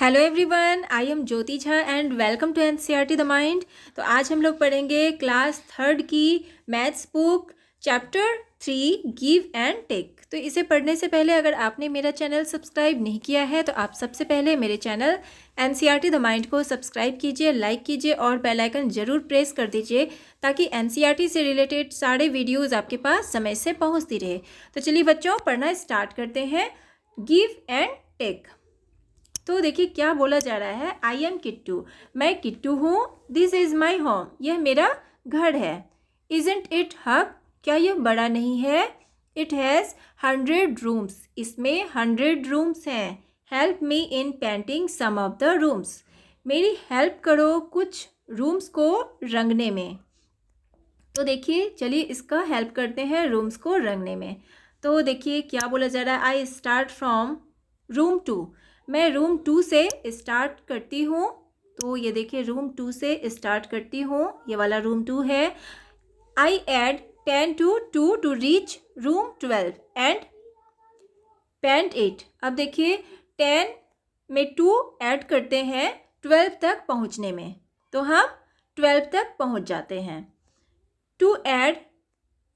Hello everyone, I am Jyoti Jha and welcome to NCERT the mind. तो आज हम लोग पढ़ेंगे क्लास थर्ड की maths book chapter 3 give and take. तो इसे पढ़ने से पहले अगर आपने मेरा चैनल सब्सक्राइब नहीं किया है तो आप सबसे पहले मेरे चैनल एनसीईआरटी द माइंड को सब्सक्राइब कीजिए, लाइक कीजिए और बेल आइकन ज़रूर प्रेस कर दीजिए ताकि एनसीईआरटी से रिलेटेड सारे वीडियोज़ आपके पास समय से पहुँचती रहे। तो चलिए बच्चों, पढ़ना स्टार्ट करते हैं। Give and take. तो देखिए क्या बोला जा रहा है। आई एम किट्टू, मैं किट्टू हूँ। दिस इज़ माई होम, यह मेरा घर है। इजंट इट हब, क्या यह बड़ा नहीं है। इट हैज़ 100 रूम्स, इसमें 100 रूम्स हैं। Help me in painting some of the rooms, मेरी हेल्प करो कुछ रूम्स को रंगने में। तो देखिए चलिए इसका हेल्प करते हैं रूम्स को रंगने में। तो देखिए क्या बोला जा रहा है। आई स्टार्ट फ्रॉम रूम 2, मैं रूम 2 से स्टार्ट करती हूँ। तो ये देखिए रूम 2 से स्टार्ट करती हूँ, ये वाला रूम 2 है। I add 10 to 2 to reach room 12 and paint it. अब देखिए 10 में 2 ऐड करते हैं 12 तक पहुँचने में, तो हम 12 तक पहुँच जाते हैं। To add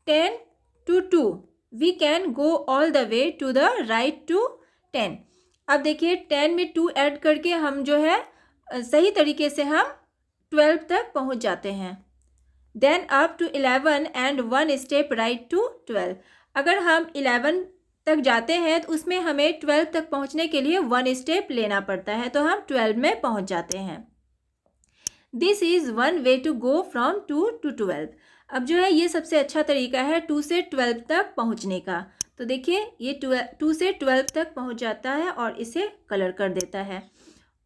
10 to 2 we can go all the way to the right to 10। अब देखिए 10 में 2 ऐड करके हम जो है सही तरीके से हम 12 तक पहुंच जाते हैं। Then up to 11 and 1 step right to 12। अगर हम 11 तक जाते हैं तो उसमें हमें 12 तक पहुंचने के लिए 1 स्टेप लेना पड़ता है, तो हम 12 में पहुंच जाते हैं। This is one way to go from 2 to 12। अब जो है ये सबसे अच्छा तरीका है 2 से 12 तक पहुंचने का। तो देखिए ये 2 से 12 तक पहुंच जाता है और इसे कलर कर देता है।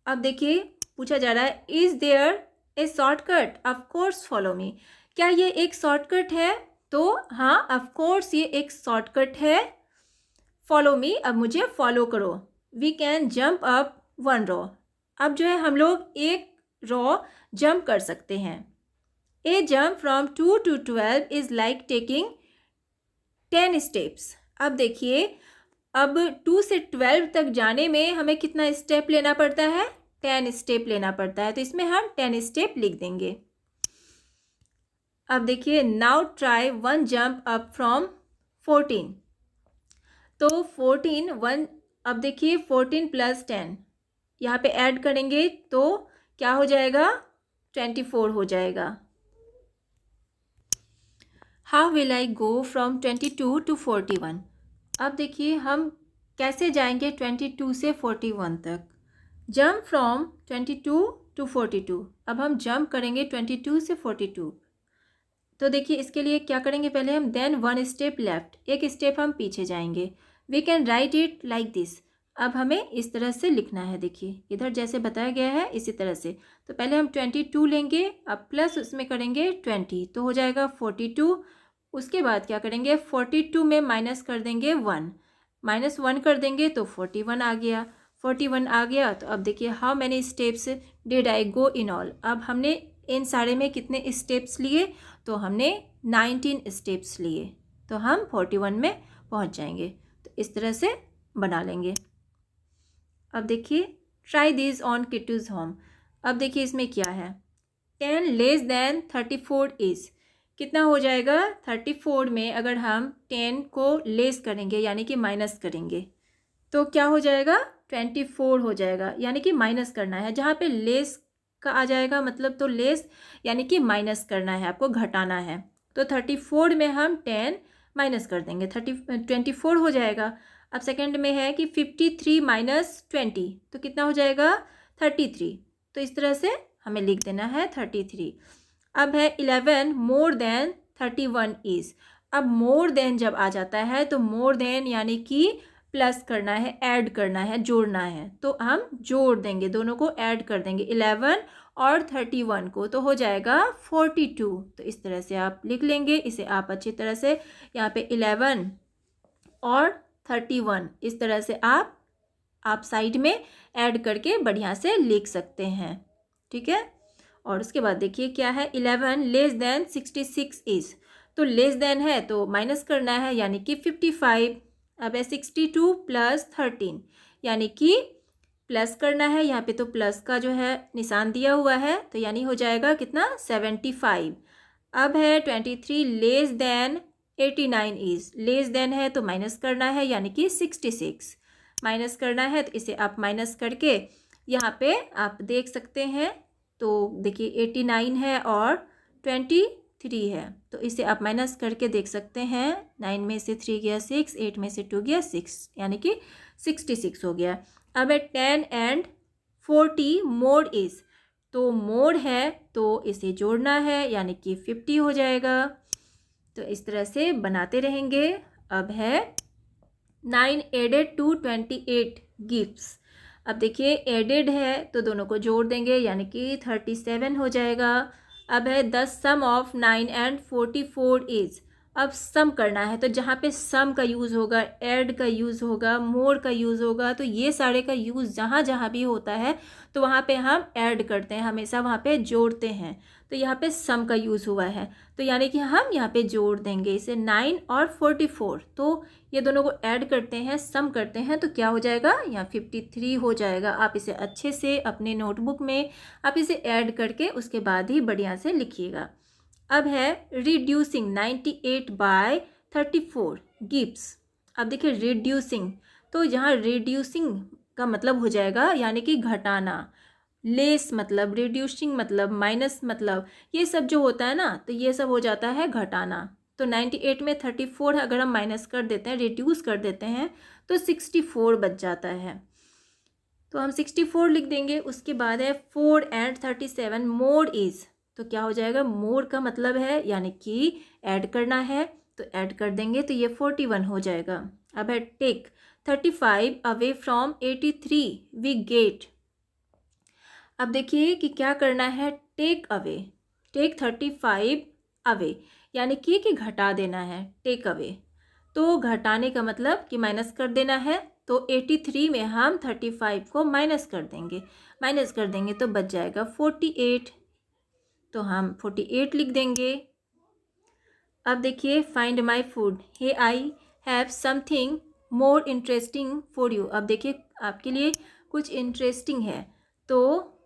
अब देखिए पूछा जा रहा है is there a shortcut, of course follow me, क्या ये एक शॉर्टकट है। तो हाँ, ऑफ कोर्स ये एक शॉर्टकट है। फॉलो मी, अब मुझे फॉलो करो। वी कैन जंप अप 1 रो, अब जो है हम लोग एक रो जंप कर सकते हैं। A jump from 2 to 12 is like taking 10 steps. अब देखिए अब 2 से 12 तक जाने में हमें कितना स्टेप लेना पड़ता है, 10 स्टेप लेना पड़ता है, तो इसमें हम 10 स्टेप लिख देंगे। अब देखिए now try 1 jump up from 14। तो 14 1, अब देखिए 14 + 10 यहाँ पे ऐड करेंगे तो क्या हो जाएगा, 24 हो जाएगा। How will I go from 22 to 41। अब देखिए हम कैसे जाएंगे 22 से 41 तक। जंप फ्रॉम 22 to 42, अब हम जंप करेंगे 22 से 42। तो देखिए इसके लिए क्या करेंगे, पहले हम देन 1 स्टेप लेफ्ट, एक स्टेप हम पीछे जाएंगे। We can write it like this, अब हमें इस तरह से लिखना है। देखिए इधर जैसे बताया गया है इसी तरह से। तो पहले हम 22 लेंगे, अब प्लस उसमें करेंगे 20 तो हो जाएगा 42। उसके बाद क्या करेंगे 42 में माइनस कर देंगे 1, -1 कर देंगे तो 41 आ गया। 41 आ गया तो अब देखिए how many steps did I go in all, अब हमने इन सारे में कितने स्टेप्स लिए, तो हमने 19 स्टेप्स लिए, तो हम 41 में पहुंच जाएंगे। तो इस तरह से बना लेंगे। अब देखिए ट्राई दिस ऑन किट्टूज़ होम। अब देखिए इसमें क्या है, 10 लेस देन 34 इज़, कितना हो जाएगा 34 में अगर हम 10 को लेस करेंगे यानी कि माइनस करेंगे तो क्या हो जाएगा 24 हो जाएगा, यानी कि माइनस करना है। जहाँ पे लेस का आ जाएगा मतलब तो लेस यानी कि माइनस करना है, आपको घटाना है। तो 34 में हम 10 माइनस कर देंगे, 24 हो जाएगा। अब सेकंड में है कि 53 - 20 तो कितना हो जाएगा 33। तो इस तरह से हमें लिख देना है 33। अब है 11 मोर देन 31 इज़। अब मोर देन जब आ जाता है तो मोर देन यानी कि प्लस करना है, ऐड करना है, जोड़ना है, तो हम जोड़ देंगे, दोनों को ऐड कर देंगे 11 और 31 को, तो हो जाएगा 42। तो इस तरह से आप लिख लेंगे इसे। आप अच्छी तरह से यहाँ पे 11 और 31 इस तरह से आप साइड में ऐड करके बढ़िया से लिख सकते हैं, ठीक है। और उसके बाद देखिए क्या है 11 लेस देन 66 इज़, तो लेस देन है तो माइनस करना है यानी कि 55। अब है 62 + 13 यानी कि प्लस करना है, यहाँ पे तो प्लस का जो है निशान दिया हुआ है, तो यानी हो जाएगा कितना 75। अब है 23 less than 89 is, less than है तो माइनस करना है यानी कि 66 माइनस करना है, तो इसे आप माइनस करके यहाँ पे आप देख सकते हैं। तो देखिए 89 है और 23 है, तो इसे आप माइनस करके देख सकते हैं। 9 में से 3 गया 6, 8 में से 2 गया 6, यानी कि 66 हो गया। अब है 10 एंड 40 मोड इज़, तो मोड है तो इसे जोड़ना है यानी कि 50 हो जाएगा। तो इस तरह से बनाते रहेंगे। अब है 9 एडेड टू 28 गिफ्ट्स। अब देखिए एडेड है तो दोनों को जोड़ देंगे यानी कि 37 हो जाएगा। अब है the sum of 9 and 44 is, अब सम करना है, तो जहाँ पे सम का यूज़ होगा, ऐड का यूज़ होगा, मोर का यूज़ होगा, तो ये सारे का यूज़ जहाँ जहाँ भी होता है तो वहाँ पे हम ऐड करते हैं, हमेशा वहाँ पे जोड़ते हैं। तो यहाँ पे सम का यूज़ हुआ है, तो यानी कि हम यहाँ पे जोड़ देंगे इसे 9 और 44, तो ये दोनों को ऐड करते हैं, सम करते हैं, तो क्या हो जाएगा, यहाँ 53 हो जाएगा। आप इसे अच्छे से अपने नोटबुक में आप इसे ऐड करके उसके बाद ही बढ़िया से लिखिएगा। अब है रिड्यूसिंग 98 बाय 34 गिव्स। अब देखिए रिड्यूसिंग, तो यहाँ रिड्यूसिंग का मतलब हो जाएगा यानी कि घटाना, लेस मतलब, रिड्यूसिंग मतलब, माइनस मतलब, ये सब जो होता है ना तो ये सब हो जाता है घटाना। तो 98 में 34 अगर हम माइनस कर देते हैं, रिड्यूस कर देते हैं, तो 64 बच जाता है। तो हम 64 लिख देंगे। उसके बाद है 4 एंड 37 मोर इज़, तो क्या हो जाएगा, मोर का मतलब है यानी कि ऐड करना है, तो ऐड कर देंगे तो ये 41 हो जाएगा। अब है take 35 away from 83 we get. अब देखिए कि क्या करना है, टेक अवे, टेक 35 अवे यानी कि घटा देना है, टेक अवे, तो घटाने का मतलब कि माइनस कर देना है, तो 83 में हम 35 को माइनस कर देंगे तो बच जाएगा 48, तो हम 48 लिख देंगे। अब देखिए find my food, hey I have something more interesting for you. अब देखिए आपके लिए कुछ इंटरेस्टिंग है, तो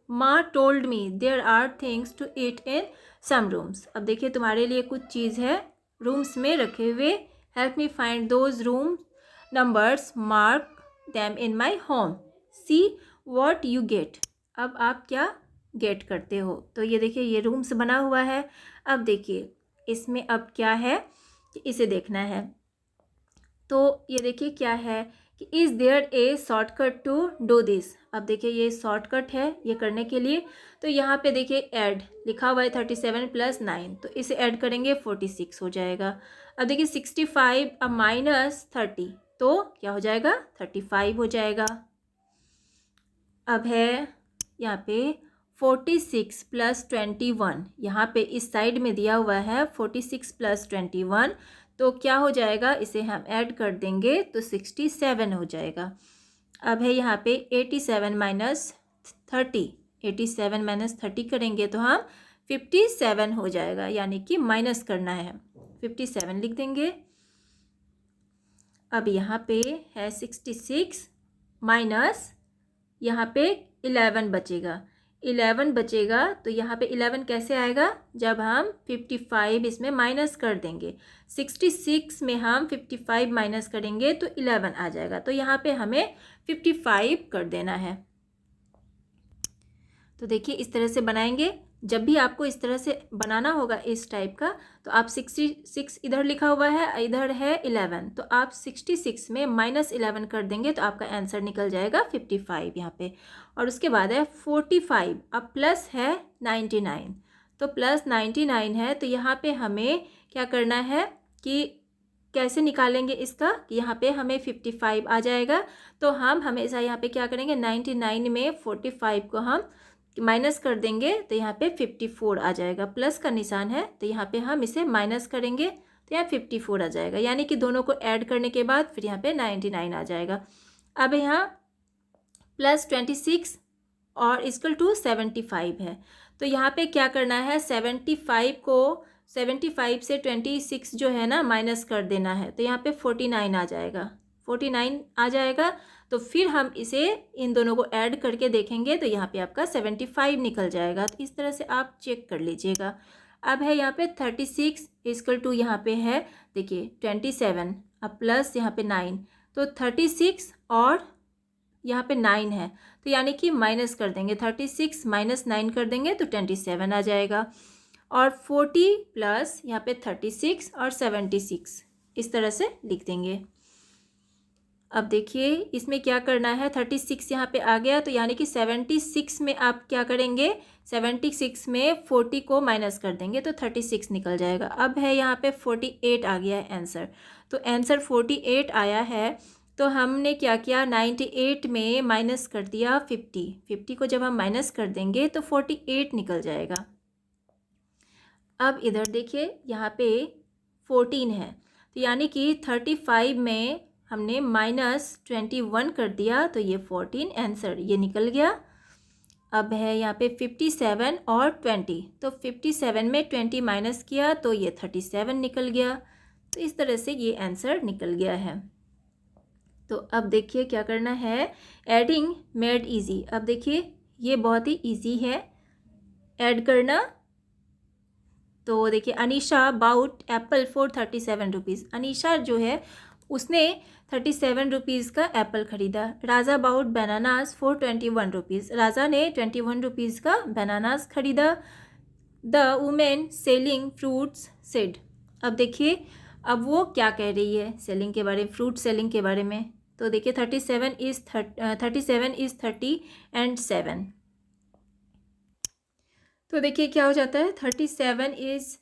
माँ told me there are things to eat in some rooms. अब देखिए तुम्हारे लिए कुछ चीज़ है रूम्स में रखे हुए, help me find those room numbers, mark them in my home, see what you get. अब आप क्या गेट करते हो, तो ये देखिए ये रूम्स बना हुआ है। अब देखिए इसमें अब क्या है कि इसे देखना है, तो ये देखिए क्या है कि is there a shortcut to do this. अब देखिए ये शॉर्टकट है ये करने के लिए, तो यहाँ पे देखिए ऐड लिखा हुआ है 37 + 9, तो इसे ऐड करेंगे 46 हो जाएगा। अब देखिए 65 अब माइनस 30, तो क्या हो जाएगा 35 हो जाएगा। अब है यहाँ पे 46 + 21, यहाँ पे इस साइड में दिया हुआ है 46 + 21, तो क्या हो जाएगा, इसे हम ऐड कर देंगे तो 67 हो जाएगा। अब है यहाँ पे 87 - 30, 87 - 30 करेंगे तो हम 57 हो जाएगा, यानी कि माइनस करना है, 57 लिख देंगे। अब यहाँ पे है 66 माइनस यहाँ पे 11 बचेगा, 11 बचेगा, तो यहाँ पे 11 कैसे आएगा, जब हम 55 इसमें माइनस कर देंगे, 66 में हम 55 माइनस करेंगे तो 11 आ जाएगा, तो यहाँ पे हमें 55 कर देना है। तो देखिए इस तरह से बनाएंगे। जब भी आपको इस तरह से बनाना होगा इस टाइप का, तो आप 66 इधर लिखा हुआ है, इधर है 11, तो आप 66 में -11 कर देंगे तो आपका आंसर निकल जाएगा 55 यहाँ पे। और उसके बाद है 45, अब प्लस है 99, तो प्लस 99 है, तो यहाँ पे हमें क्या करना है कि कैसे निकालेंगे इसका, कि यहाँ पे हमें 55 आ जाएगा, तो हम हमेशा यहाँ पे क्या करेंगे, 99 में 45 को हम माइनस कर देंगे तो यहाँ पे 54 आ जाएगा, प्लस का निशान है तो यहाँ पे हम इसे माइनस करेंगे तो यहाँ 54 आ जाएगा, यानी कि दोनों को ऐड करने के बाद फिर यहाँ पे 99 आ जाएगा। अब यहाँ +26 और इक्वल टू 75 है, तो यहाँ पे क्या करना है, 75 को 75 से 26 जो है ना माइनस कर देना है, तो यहाँ पे 49 आ जाएगा, 49 आ जाएगा, तो फिर हम इसे इन दोनों को ऐड करके देखेंगे तो यहाँ पे आपका 75 निकल जाएगा। तो इस तरह से आप चेक कर लीजिएगा। अब है यहाँ पे 36 इक्वल टू यहाँ पे है देखिए 27, अब प्लस यहाँ पे 9, तो 36 और यहाँ पे 9 है, तो यानी कि माइनस कर देंगे, 36 माइनस 9 कर देंगे तो 27 आ जाएगा। और 40 प्लस यहाँ पे 36 और 76 इस तरह से लिख देंगे। अब देखिए इसमें क्या करना है, 36 यहाँ पे आ गया, तो यानी कि 76 में आप क्या करेंगे, 76 में 40 को माइनस कर देंगे तो 36 निकल जाएगा। अब है यहाँ पे 48 आ गया है आंसर, तो आंसर 48 आया है। तो हमने क्या किया, 98 में माइनस कर दिया 50 को जब हम माइनस कर देंगे तो 48 निकल जाएगा। अब इधर देखिए यहाँ पे 14 है, तो यानी कि 35 में हमने -21 कर दिया तो ये 14 आंसर ये निकल गया। अब है यहाँ पे 57 और 20, तो 57 में 20 माइनस किया तो ये 37 निकल गया। तो इस तरह से ये आंसर निकल गया है। तो अब देखिए क्या करना है, एडिंग मेड इजी। अब देखिए ये बहुत ही इजी है ऐड करना। तो देखिए Anisha bought apple for 37 rupees. Anisha जो है उसने 37 रुपीज़ का एप्पल ख़रीदा। Raja bought bananas for 21 rupees. Raja ने 21 रुपीज़ का बनानास ख़रीदा। The women selling fruits said. अब देखिए अब वो क्या कह रही है सेलिंग के बारे में, फ्रूट सेलिंग के बारे में। तो देखिए 37 इज़ 30 एंड 7। तो देखिए क्या हो जाता है, 37 इज़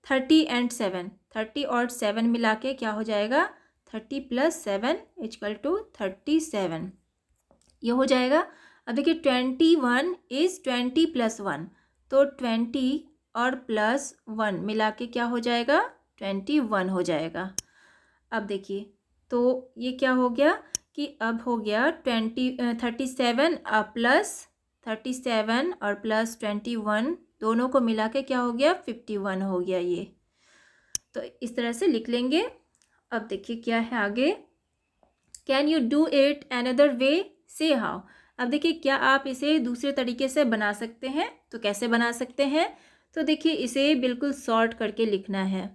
30 एंड 7, 30 और 7 मिला के क्या हो जाएगा, 30 + 7 = 37 ये हो जाएगा। अब देखिए 21 इज़ 20 + 1, तो 20 और +1 मिला के क्या हो जाएगा, 21 हो जाएगा। अब देखिए तो ये क्या हो गया कि अब हो गया 37 और +21 दोनों को मिला के क्या हो गया, 51 हो गया ये। तो इस तरह से लिख लेंगे। अब देखिए क्या है आगे, can you do it another way, से हाउ। अब देखिए क्या आप इसे दूसरे तरीके से बना सकते हैं, तो कैसे बना सकते हैं। तो देखिए इसे बिल्कुल सॉर्ट करके लिखना है।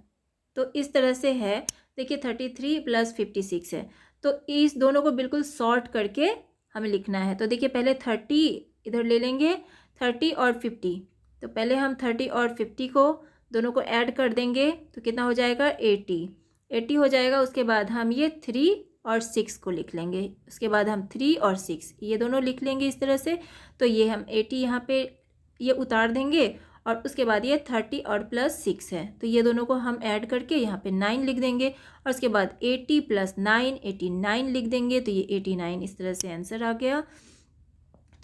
तो इस तरह से है, देखिए 33 + 56 है, तो इस दोनों को बिल्कुल सॉर्ट करके हमें लिखना है। तो देखिए पहले 30 इधर ले लेंगे, 30 और 50, तो पहले हम 30 और 50 को दोनों को ऐड कर देंगे तो कितना हो जाएगा, 80 हो जाएगा। उसके बाद हम ये 3 और 6 को लिख लेंगे, उसके बाद हम 3 और 6 ये दोनों लिख लेंगे इस तरह से। तो ये हम 80 यहाँ पे ये उतार देंगे, और उसके बाद ये 30 और +6 है, तो ये दोनों को हम ऐड करके यहाँ पे 9 लिख देंगे, और उसके बाद 80 + 9 89 लिख देंगे, तो ये 89 इस तरह से आंसर आ गया।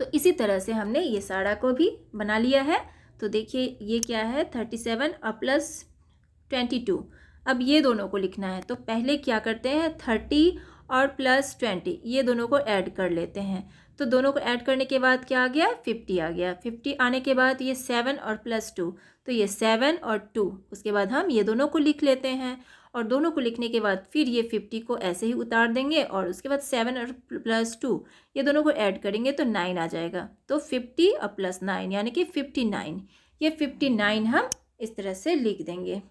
तो इसी तरह से हमने ये सारा को भी बना लिया है। तो देखिए ये क्या है, 37 और +22। अब ये दोनों को लिखना है, तो पहले क्या करते हैं, 30 और +20 ये दोनों को ऐड कर लेते हैं। तो दोनों को ऐड करने के बाद क्या आ गया, 50 आ गया। 50 आने के बाद ये 7 और +2, तो ये 7 और 2, उसके बाद हम ये दोनों को लिख लेते हैं, और दोनों को लिखने के बाद फिर ये 50 को ऐसे ही उतार देंगे, और उसके बाद 7 और +2 ये दोनों को ऐड करेंगे तो 9 आ जाएगा। तो 50 और +9 यानी कि 59, ये 59 हम इस तरह से लिख देंगे।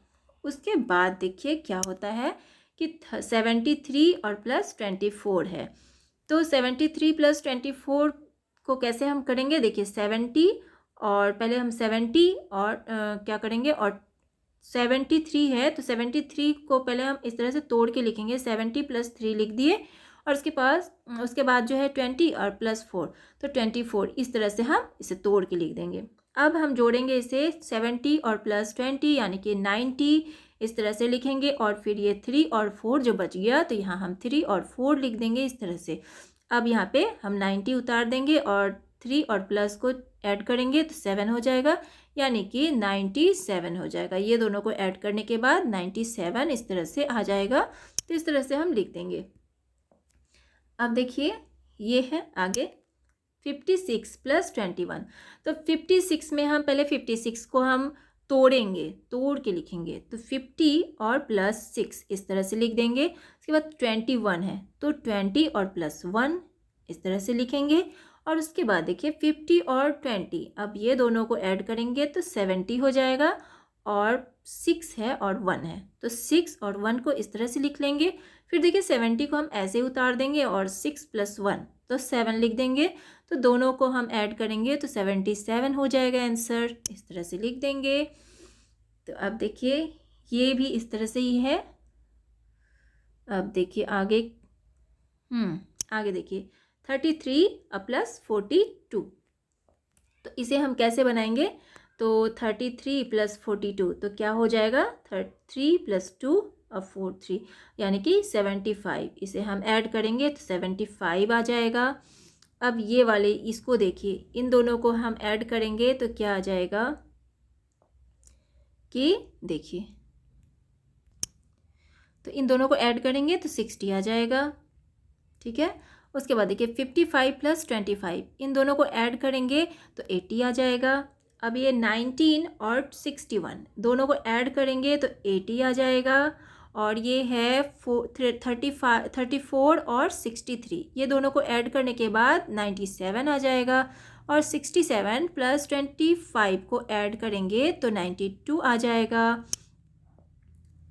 उसके बाद देखिए क्या होता है कि 73 और +24 है। तो 73 + 24 को कैसे हम करेंगे, देखिए 70 और पहले हम 70 और क्या करेंगे, और 73 है तो 73 को पहले हम इस तरह से तोड़ के लिखेंगे, 70 + 3 लिख दिए, और उसके बाद जो है 20 और +4 तो 24 इस तरह से हम इसे तोड़ के लिख देंगे। अब हम जोड़ेंगे इसे 70 और +20 यानी कि 90 इस तरह से लिखेंगे, और फिर ये 3 और 4 जो बच गया तो यहाँ हम 3 और 4 लिख देंगे इस तरह से। अब यहाँ पे हम 90 उतार देंगे और 3 और प्लस को ऐड करेंगे तो 7 हो जाएगा, यानी कि 97 हो जाएगा। ये दोनों को ऐड करने के बाद 97 इस तरह से आ जाएगा। तो इस तरह से हम लिख देंगे। अब देखिए ये है आगे 56 + 21। तो 56 में हम पहले 56 को हम तोड़ेंगे, तोड़ के लिखेंगे तो 50 और प्लस 6 इस तरह से लिख देंगे। उसके बाद 21 है तो 20 और प्लस 1 इस तरह से लिखेंगे। और उसके बाद देखिए 50 और 20, अब ये दोनों को ऐड करेंगे तो 70 हो जाएगा। और 6 है और 1 है तो 6 और 1 को इस तरह से लिख लेंगे। फिर देखिए 70 को हम ऐसे ही उतार देंगे और 6 प्लस 1 तो 7 लिख देंगे। तो दोनों को हम ऐड करेंगे तो 77 हो जाएगा आंसर, इस तरह से लिख देंगे। तो अब देखिए ये भी इस तरह से ही है। अब देखिए आगे आगे देखिए 33 प्लस 42, तो इसे हम कैसे बनाएंगे? तो 33 प्लस 42 तो क्या हो जाएगा? 3 प्लस 2 और 4 3 यानी कि 75। इसे हम ऐड करेंगे तो 75 आ जाएगा। अब ये वाले इसको देखिए, इन दोनों को हम ऐड करेंगे तो क्या आ जाएगा कि देखिए, तो इन दोनों को ऐड करेंगे तो 60 आ जाएगा। ठीक है, उसके बाद देखिए 55 प्लस 25, इन दोनों को ऐड करेंगे तो 80 आ जाएगा। अब ये 19 और 61 दोनों को ऐड करेंगे तो 80 आ जाएगा। और ये है 34 और 63, ये दोनों को ऐड करने के बाद 97 आ जाएगा। और 67 प्लस 25 को ऐड करेंगे तो 92 आ जाएगा।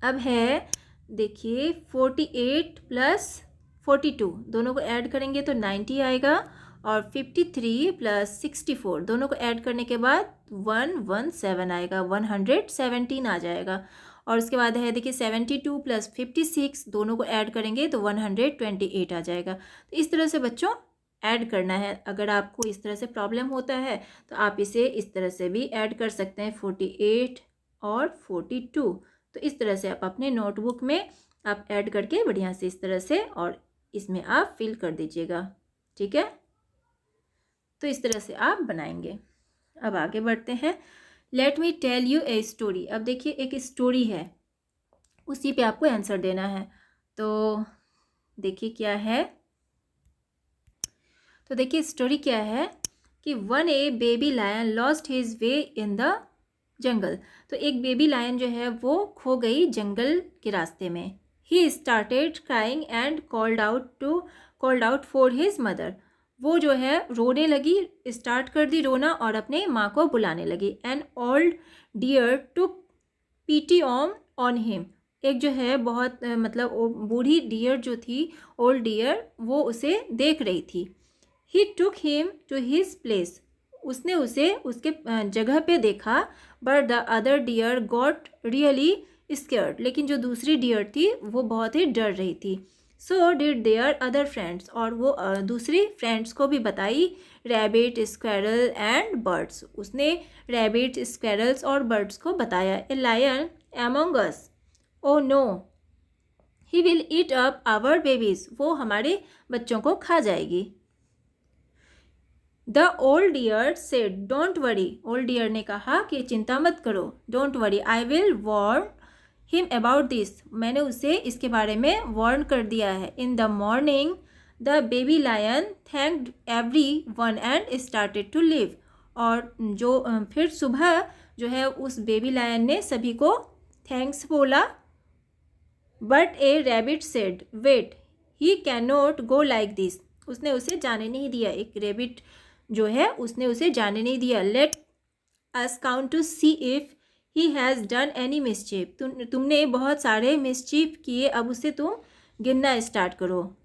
अब है देखिए 48 प्लस 42 दोनों को ऐड करेंगे तो 90 आएगा। और 53 प्लस 64 दोनों को ऐड करने के बाद 117 आएगा, 117 आ जाएगा। और उसके बाद है देखिए 72 प्लस 56 दोनों को ऐड करेंगे तो 128 आ जाएगा। तो इस तरह से बच्चों ऐड करना है। अगर आपको इस तरह से प्रॉब्लम होता है तो आप इसे इस तरह से भी ऐड कर सकते हैं, 48 और 42। तो इस तरह से आप अपने नोटबुक में आप ऐड करके बढ़िया से इस तरह से और इसमें आप फिल कर दीजिएगा। ठीक है, तो इस तरह से आप बनाएंगे। अब आगे बढ़ते हैं। Let me tell you a story. अब देखिए एक स्टोरी है, उसी पे आपको आंसर देना है। तो देखिए क्या है, तो देखिए स्टोरी क्या है कि one a baby lion lost his way in the jungle. तो एक बेबी लायन जो है वो खो गई जंगल के रास्ते में। He started crying and called out for his mother. वो जो है रोने लगी, स्टार्ट कर दी रोना और अपने माँ को बुलाने लगी। An old deer took pity on him. एक जो है बहुत मतलब बूढ़ी डियर जो थी, ओल्ड डियर, वो उसे देख रही थी। He took him to his place. उसने उसे उसके जगह पे देखा। But the other deer got really scared. लेकिन जो दूसरी डियर थी वो बहुत ही डर रही थी। So did their other friends. और वो दूसरी फ्रेंड्स को भी बताई, रैबिट स्क्वेरल एंड बर्ड्स। उसने रैबिट स्क्वेरल्स और बर्ड्स को बताया। A lion among us, oh no, he will eat up our babies. वो हमारे बच्चों को खा जाएगी। The old deer said don't worry. Old deer ने कहा कि चिंता मत करो, don't worry, I will warn him about this. मैंने उसे इसके बारे में वार्न कर दिया है। In the morning the baby lion thanked everyone and started to live. और जो फिर सुबह जो है उस बेबी लायन ने सभी को थैंक्स बोला। But a rabbit said wait, he can not go like this. उसने उसे जाने नहीं दिया। एक रैबिट जो है उसने उसे जाने नहीं दिया। Let us count to see if he has done any mischief. तुमने बहुत सारे मिसचीफ किए, अब उसे तुम गिनना स्टार्ट करो।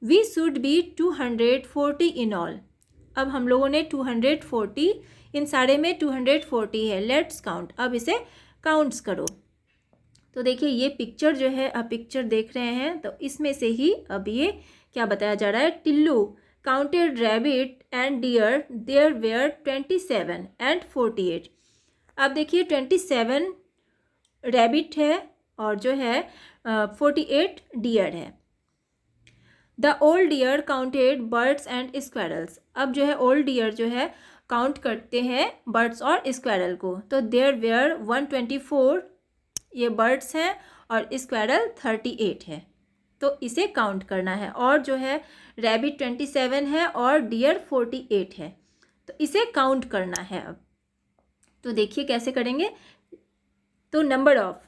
We should be 240 in all. अब हम लोगों ने 240, इन सारे में 240 है। लेट्स काउंट, अब इसे काउंट्स करो। तो देखिए ये पिक्चर जो है, आप पिक्चर देख रहे हैं, तो इसमें से ही अब ये क्या बताया जा रहा है। Tillu counted rabbit and deer, there were 27 and 48। अब देखिए 27 रैबिट है और जो है 48 डियर है। The old deer counted birds and squirrels. अब जो है ओल्ड डियर जो है काउंट करते हैं बर्ड्स और स्क्वेरल को। तो देयर वेयर 124 ये बर्ड्स हैं और स्क्वेरल 38 है। तो इसे काउंट करना है। और जो है रैबिट 27 है और डियर 48 है, तो इसे काउंट करना है। अब तो देखिए कैसे करेंगे। तो नंबर ऑफ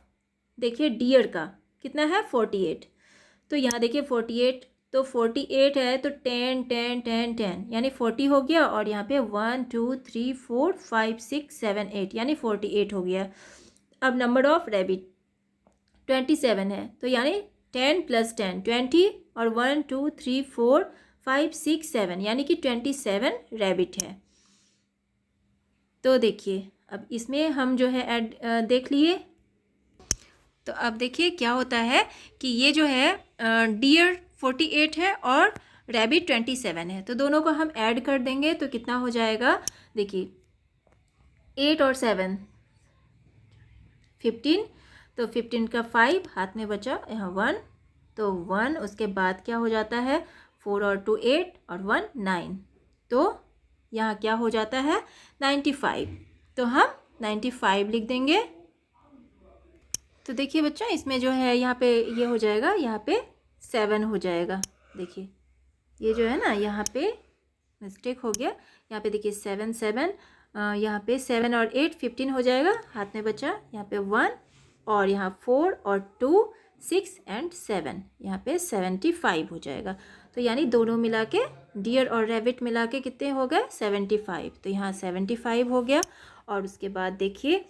देखिए डियर का कितना है 48। तो यहाँ देखिए 48, तो 48 है तो 10 10 10 10 यानी 40 हो गया, और यहाँ पे 1 2 3 4 5 6 7 8 यानी 48 हो गया। अब नंबर ऑफ रैबिट 27 है, तो यानी 10 + 10 20, और 1 2 3 4 5 6 7 यानी कि 27 रैबिट है। तो देखिए अब इसमें हम जो है ऐड देख लिए। तो अब देखिए क्या होता है कि ये जो है डियर 48 है और रैबिट 27 है, तो दोनों को हम ऐड कर देंगे तो कितना हो जाएगा। देखिए 8 और 7 15, तो 15 का 5 हाथ में बचा यहाँ 1, तो 1, उसके बाद क्या हो जाता है 4 और 2 8 और 1 9, तो यहाँ क्या हो जाता है 95, तो हम 95 लिख देंगे। तो देखिए बच्चों इसमें जो है यहाँ पे ये हो जाएगा, यहाँ पे 7 हो जाएगा। देखिए ये जो है ना यहाँ पे मिस्टेक हो गया, यहाँ पे देखिए 7 7, यहाँ पे 7 और 8 15 हो जाएगा, हाथ में बचा यहाँ पे 1, और यहाँ 4 और 2 6 एंड 7 यहाँ पे 75 हो जाएगा। तो यानी दोनों मिला के डियर और रैबिट मिला के कितने हो गए 75, तो यहाँ 75 हो गया। और उसके बाद देखिए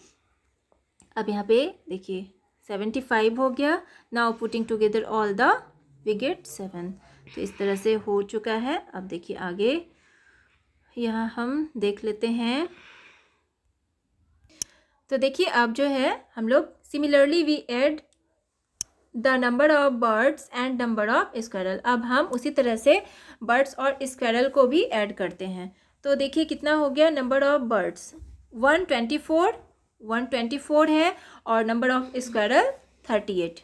अब यहाँ पे देखिए 75 हो गया। Now putting together all the we get 7, तो इस तरह से हो चुका है। अब देखिए आगे यहाँ हम देख लेते हैं। तो देखिए अब जो है हम लोग similarly we add the number of birds and number of squirrel. अब हम उसी तरह से बर्ड्स और स्क्वायरल को भी ऐड करते हैं। तो देखिए कितना हो गया नंबर ऑफ बर्ड्स 124 है, और नंबर ऑफ स्क्वायरल 38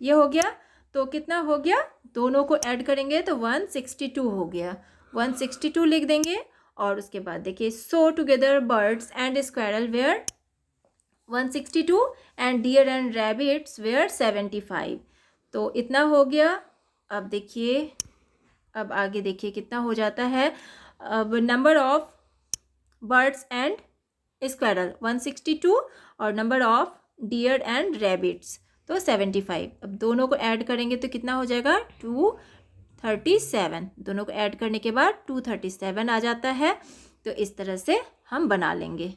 ये हो गया। तो कितना हो गया, दोनों को ऐड करेंगे तो 162 हो गया, 162 लिख देंगे। और उसके बाद देखिए so together birds and squirrel were 162 and deer and rabbits were 75, तो इतना हो गया। अब देखिए अब आगे देखिए कितना हो जाता है। अब number of birds and squirrel 162 और number of dear and rabbits तो 75। अब दोनों को ऐड करेंगे तो कितना हो जाएगा 237, दोनों को ऐड करने के बाद 237 आ जाता है। तो इस तरह से हम बना लेंगे।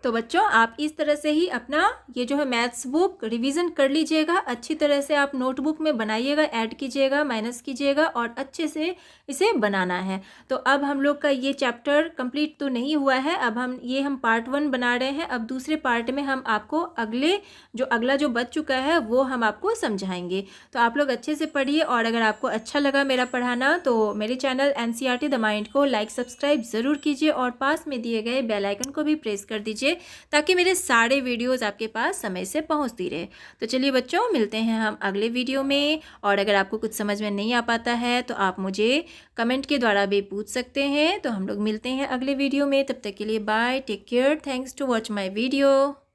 तो बच्चों आप इस तरह से ही अपना ये जो है मैथ्स बुक रिवीजन कर लीजिएगा, अच्छी तरह से आप नोटबुक में बनाइएगा, ऐड कीजिएगा, माइनस कीजिएगा और अच्छे से इसे बनाना है। तो अब हम लोग का ये चैप्टर कंप्लीट तो नहीं हुआ है, अब हम पार्ट 1 बना रहे हैं। अब दूसरे पार्ट में हम आपको अगला जो बच चुका है वो हम आपको समझाएंगे। तो आप लोग अच्छे से पढ़िए, और अगर आपको अच्छा लगा मेरा पढ़ाना तो मेरे चैनल NCERT द माइंड को लाइक सब्सक्राइब ज़रूर कीजिए, और पास में दिए गए बेल आइकन को भी प्रेस कर दीजिए ताकि मेरे सारे वीडियोस आपके पास समय से पहुंचती रहे। तो चलिए बच्चों मिलते हैं हम अगले वीडियो में, और अगर आपको कुछ समझ में नहीं आ पाता है तो आप मुझे कमेंट के द्वारा भी पूछ सकते हैं। तो हम लोग मिलते हैं अगले वीडियो में, तब तक के लिए bye, take care, thanks to watch my video.